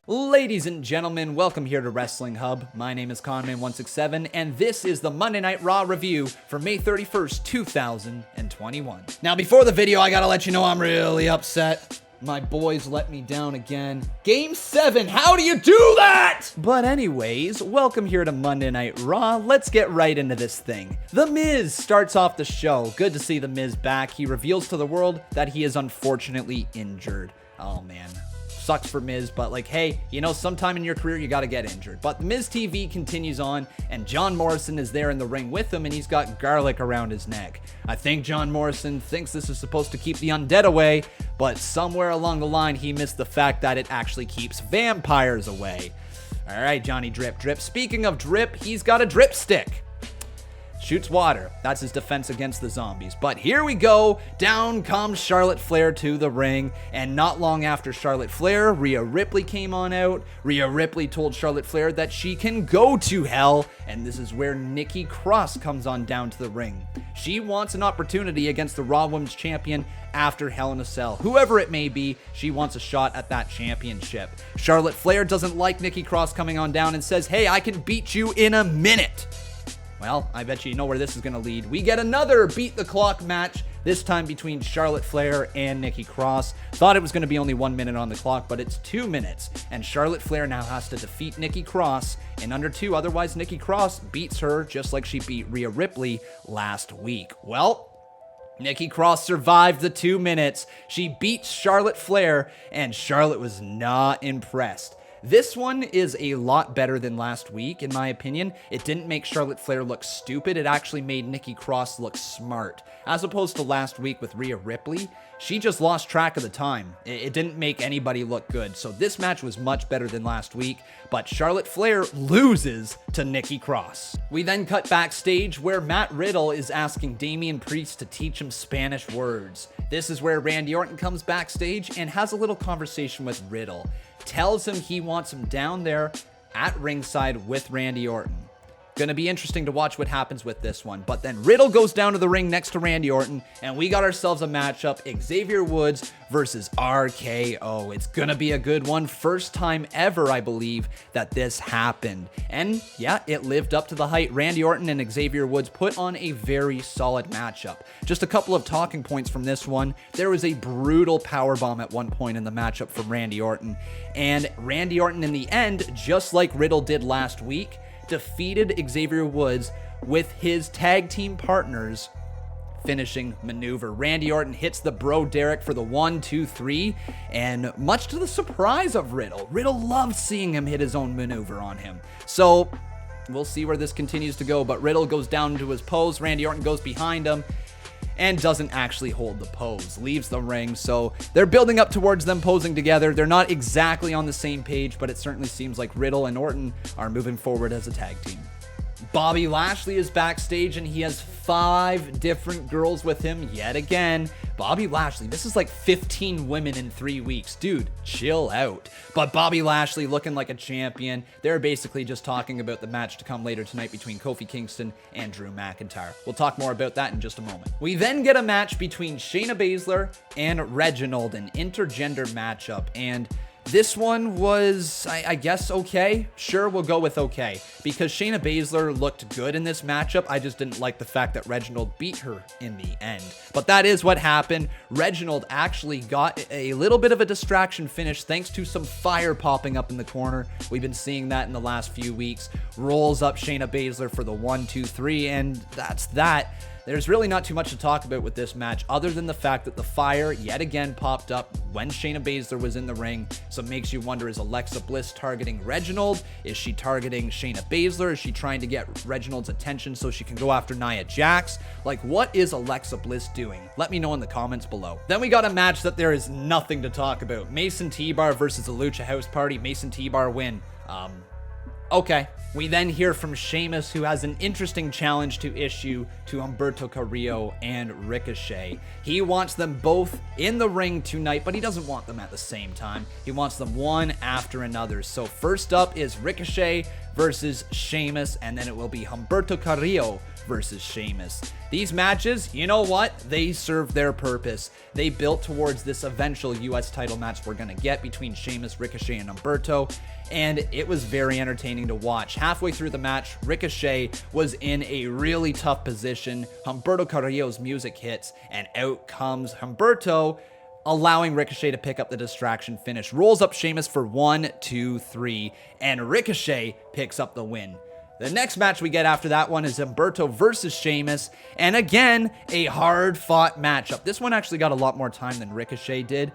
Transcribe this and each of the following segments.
Ladies and gentlemen, welcome here to Wrestling Hub. My name is Conman167, and this is the Monday Night Raw review for May 31st, 2021. Now, before the video, I gotta let you know I'm really upset. My boys let me down again. Game 7, how do you do that? But anyways, welcome here to Monday Night Raw. Let's get right into this thing. The Miz starts off the show. Good to see The Miz back. He reveals to the world that he is unfortunately injured. Oh man. Sucks for Miz, but like, hey, you know, sometime in your career you gotta get injured. But Miz TV continues on, and John Morrison is there in the ring with him, and he's got garlic around his neck. I think John Morrison thinks this is supposed to keep the undead away, but somewhere along the line he missed the fact that it actually keeps vampires away. Alright, Johnny Drip Drip. Speaking of drip, he's got a drip stick. Shoots water. That's his defense against the zombies. But here we go. Down comes Charlotte Flair to the ring. And not long after Charlotte Flair, Rhea Ripley came on out. Rhea Ripley told Charlotte Flair that she can go to hell. And this is where Nikki Cross comes on down to the ring. She wants an opportunity against the Raw Women's Champion after Hell in a Cell. Whoever it may be, she wants a shot at that championship. Charlotte Flair doesn't like Nikki Cross coming on down and says, hey, I can beat you in a minute. Well, I bet you know where this is going to lead. We get another beat the clock match, this time between Charlotte Flair and Nikki Cross. Thought it was going to be only 1 minute on the clock, but it's 2 minutes. And Charlotte Flair now has to defeat Nikki Cross in under 2. Otherwise, Nikki Cross beats her just like she beat Rhea Ripley last week. Well, Nikki Cross survived the 2 minutes. She beats Charlotte Flair, and Charlotte was not impressed. This one is a lot better than last week, in my opinion. It didn't make Charlotte Flair look stupid. It actually made Nikki Cross look smart. As opposed to last week with Rhea Ripley, she just lost track of the time. It didn't make anybody look good. So this match was much better than last week, but Charlotte Flair loses to Nikki Cross. We then cut backstage where Matt Riddle is asking Damian Priest to teach him Spanish words. This is where Randy Orton comes backstage and has a little conversation with Riddle. Tells him he wants him down there at ringside with Randy Orton. Gonna be interesting to watch what happens with this one. But then Riddle goes down to the ring next to Randy Orton, and we got ourselves a matchup, Xavier Woods versus RKO. It's gonna be a good one. First time ever, I believe, that this happened. And yeah, it lived up to the hype. Randy Orton and Xavier Woods put on a very solid matchup. Just a couple of talking points from this one. There was a brutal powerbomb at one point in the matchup from Randy Orton. And Randy Orton in the end, just like Riddle did last week, defeated Xavier Woods with his tag team partners finishing maneuver. Randy Orton hits the Bro Derek for the 1, 2, 3, and much to the surprise of Riddle loves seeing him hit his own maneuver on him. So we'll see where this continues to go, but Riddle goes down into his pose. Randy Orton goes behind him and doesn't actually hold the pose, leaves the ring. So they're building up towards them posing together. They're not exactly on the same page, but it certainly seems like Riddle and Orton are moving forward as a tag team. Bobby Lashley is backstage and he has 5 different girls with him yet again. Bobby Lashley, this is like 15 women in 3 weeks. Dude, chill out. But Bobby Lashley looking like a champion. They're basically just talking about the match to come later tonight between Kofi Kingston and Drew McIntyre. We'll talk more about that in just a moment. We then get a match between Shayna Baszler and Reginald, an intergender matchup. And this one was, I guess, okay. Sure, we'll go with okay. Because Shayna Baszler looked good in this matchup. I just didn't like the fact that Reginald beat her in the end. But that is what happened. Reginald actually got a little bit of a distraction finish thanks to some fire popping up in the corner. We've been seeing that in the last few weeks. Rolls up Shayna Baszler for the 1, 2, 3, and that's that. There's really not too much to talk about with this match other than the fact that the fire yet again popped up when Shayna Baszler was in the ring. So it makes you wonder, is Alexa Bliss targeting Reginald? Is she targeting Shayna Baszler? Is she trying to get Reginald's attention so she can go after Nia Jax? Like, what is Alexa Bliss doing? Let me know in the comments below. Then we got a match that there is nothing to talk about. Mason T-Bar versus the Lucha House Party. Mason T-Bar win. Okay. We then hear from Sheamus, who has an interesting challenge to issue to Humberto Carrillo and Ricochet. He wants them both in the ring tonight, but he doesn't want them at the same time. He wants them one after another. So first up is Ricochet versus Sheamus, and then it will be Humberto Carrillo versus Sheamus. These matches, you know what? They serve their purpose. They built towards this eventual US title match we're going to get between Sheamus, Ricochet, and Humberto, and it was very entertaining to watch. Halfway through the match, Ricochet was in a really tough position. Humberto Carrillo's music hits, and out comes Humberto, allowing Ricochet to pick up the distraction finish. Rolls up Sheamus for 1, 2, 3, and Ricochet picks up the win. The next match we get after that one is Humberto versus Sheamus, and again, a hard-fought matchup. This one actually got a lot more time than Ricochet did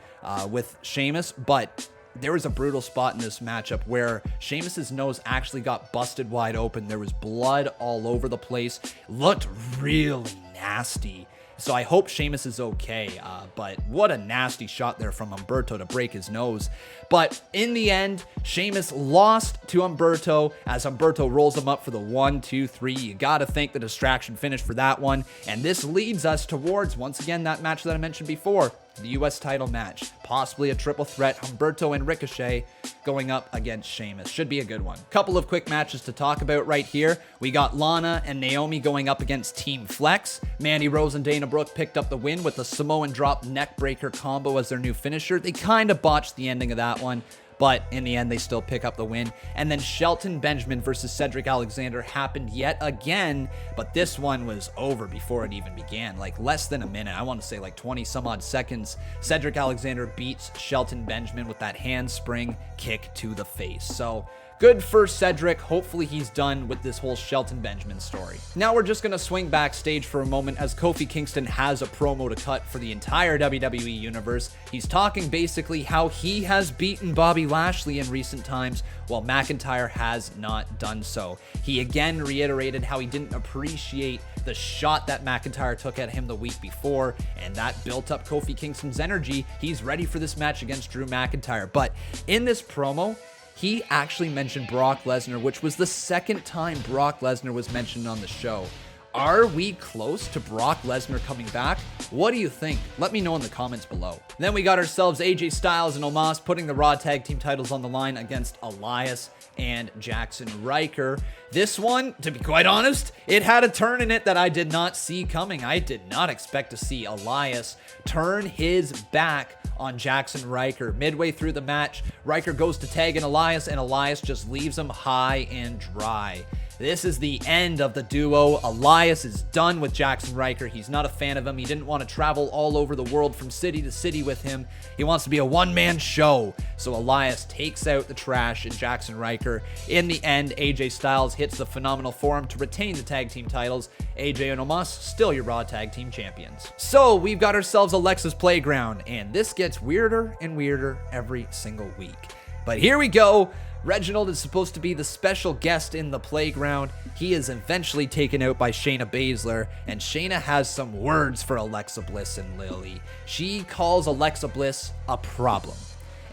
with Sheamus, but there was a brutal spot in this matchup where Sheamus's nose actually got busted wide open. There was blood all over the place. Looked really nasty. So I hope Sheamus is okay, but what a nasty shot there from Humberto to break his nose. But in the end, Sheamus lost to Humberto as Humberto rolls him up for the 1, 2, 3. You gotta thank the distraction finish for that one. And this leads us towards, once again, that match that I mentioned before, the US title match. Possibly a triple threat, Humberto and Ricochet going up against Sheamus. Should be a good one. Couple of quick matches to talk about right here. We got Lana and Naomi going up against Team Flex. Mandy Rose and Dana Brooke picked up the win with the Samoan drop neckbreaker combo as their new finisher. They kind of botched the ending of that one, but in the end, they still pick up the win. And then Shelton Benjamin versus Cedric Alexander happened yet again, but this one was over before it even began. Like less than a minute. I want to say like 20 some odd seconds. Cedric Alexander beats Shelton Benjamin with that handspring kick to the face. So good for Cedric. Hopefully he's done with this whole Shelton Benjamin story. Now we're just going to swing backstage for a moment as Kofi Kingston has a promo to cut for the entire WWE Universe. He's talking basically how he has beaten Bobby Lashley in recent times while McIntyre has not done so. He again reiterated how he didn't appreciate the shot that McIntyre took at him the week before, and that built up Kofi Kingston's energy. He's ready for this match against Drew McIntyre. But in this promo, he actually mentioned Brock Lesnar, which was the second time Brock Lesnar was mentioned on the show. Are we close to Brock Lesnar coming back? What do you think? Let me know in the comments below. Then we got ourselves AJ Styles and Omos putting the Raw Tag Team titles on the line against Elias and Jackson Ryker. This one, to be quite honest, it had a turn in it that I did not see coming. I did not expect to see Elias turn his back on Jackson Ryker. Midway through the match, Ryker goes to tag in Elias, and Elias just leaves him high and dry. This is the end of the duo. Elias is done with Jackson Ryker. He's not a fan of him. He didn't want to travel all over the world from city to city with him. He wants to be a one-man show. So Elias takes out the trash in Jackson Ryker. In the end, AJ Styles hits the Phenomenal Forum to retain the tag team titles. AJ and Omos, still your Raw Tag Team Champions. So we've got ourselves Alexa's Playground, and this gets weirder and weirder every single week. But here we go. Reginald is supposed to be the special guest in the playground. He is eventually taken out by Shayna Baszler, and Shayna has some words for Alexa Bliss and Lily. She calls Alexa Bliss a problem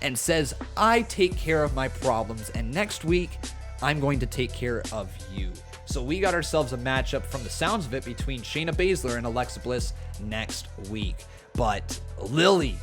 and says, I take care of my problems, and next week, I'm going to take care of you. So we got ourselves a matchup from the sounds of it between Shayna Baszler and Alexa Bliss next week. But Lily,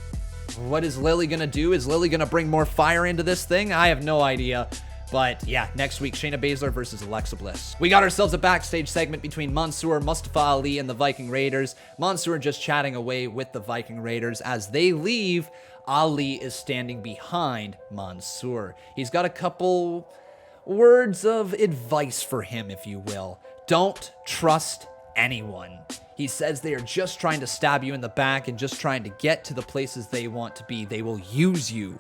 what is Lily going to do? Is Lily going to bring more fire into this thing? I have no idea. But yeah, next week, Shayna Baszler versus Alexa Bliss. We got ourselves a backstage segment between Mansoor, Mustafa Ali, and the Viking Raiders. Mansoor just chatting away with the Viking Raiders. As they leave, Ali is standing behind Mansoor. He's got a couple words of advice for him, if you will. Don't trust anyone. He says they are just trying to stab you in the back and just trying to get to the places they want to be. They will use you.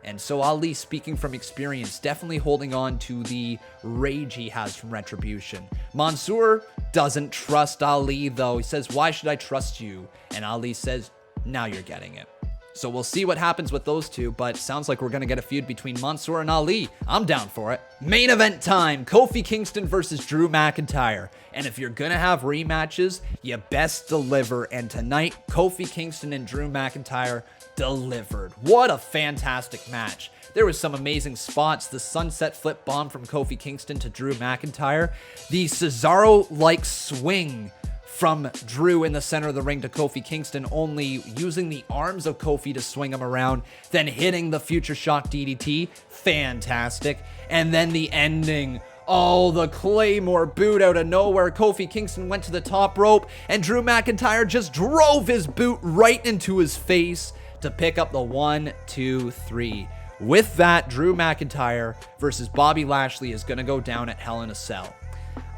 And so Ali, speaking from experience, definitely holding on to the rage he has from Retribution. Mansoor doesn't trust Ali, though. He says, why should I trust you? And Ali says, now you're getting it. So we'll see what happens with those two, but sounds like we're going to get a feud between Mansoor and Ali. I'm down for it. Main event time, Kofi Kingston versus Drew McIntyre. And if you're going to have rematches, you best deliver. And tonight, Kofi Kingston and Drew McIntyre delivered. What a fantastic match. There was some amazing spots. The sunset flip bomb from Kofi Kingston to Drew McIntyre. The Cesaro-like swing from Drew in the center of the ring to Kofi Kingston, only using the arms of Kofi to swing him around, then hitting the Future Shock DDT. Fantastic. And then the ending. Oh, the Claymore boot out of nowhere. Kofi Kingston went to the top rope, and Drew McIntyre just drove his boot right into his face to pick up the 1, 2, 3. With that, Drew McIntyre versus Bobby Lashley is going to go down at Hell in a Cell.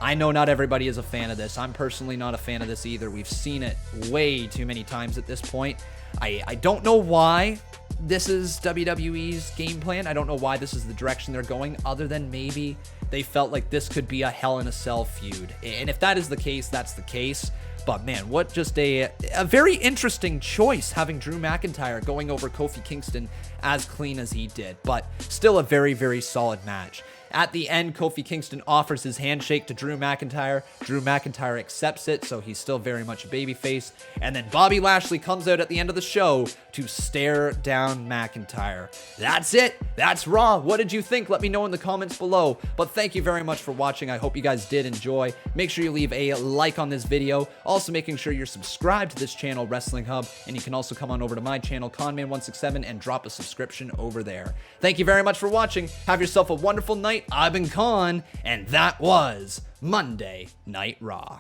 I know not everybody is a fan of this. I'm personally not a fan of this either. We've seen it way too many times at this point. I don't know why this is WWE's game plan. I don't know why this is the direction they're going, other than maybe they felt like this could be a Hell in a Cell feud. And if that is the case, that's the case. But man, what just a very interesting choice, having Drew McIntyre going over Kofi Kingston as clean as he did. But still a very, very solid match. At the end, Kofi Kingston offers his handshake to Drew McIntyre. Drew McIntyre accepts it, so he's still very much a babyface. And then Bobby Lashley comes out at the end of the show to stare down McIntyre. That's it. That's Raw. What did you think? Let me know in the comments below. But thank you very much for watching. I hope you guys did enjoy. Make sure you leave a like on this video. Also making sure you're subscribed to this channel, Wrestling Hub. And you can also come on over to my channel, Conman167, and drop a subscription over there. Thank you very much for watching. Have yourself a wonderful night. I've been Con, and that was Monday Night Raw.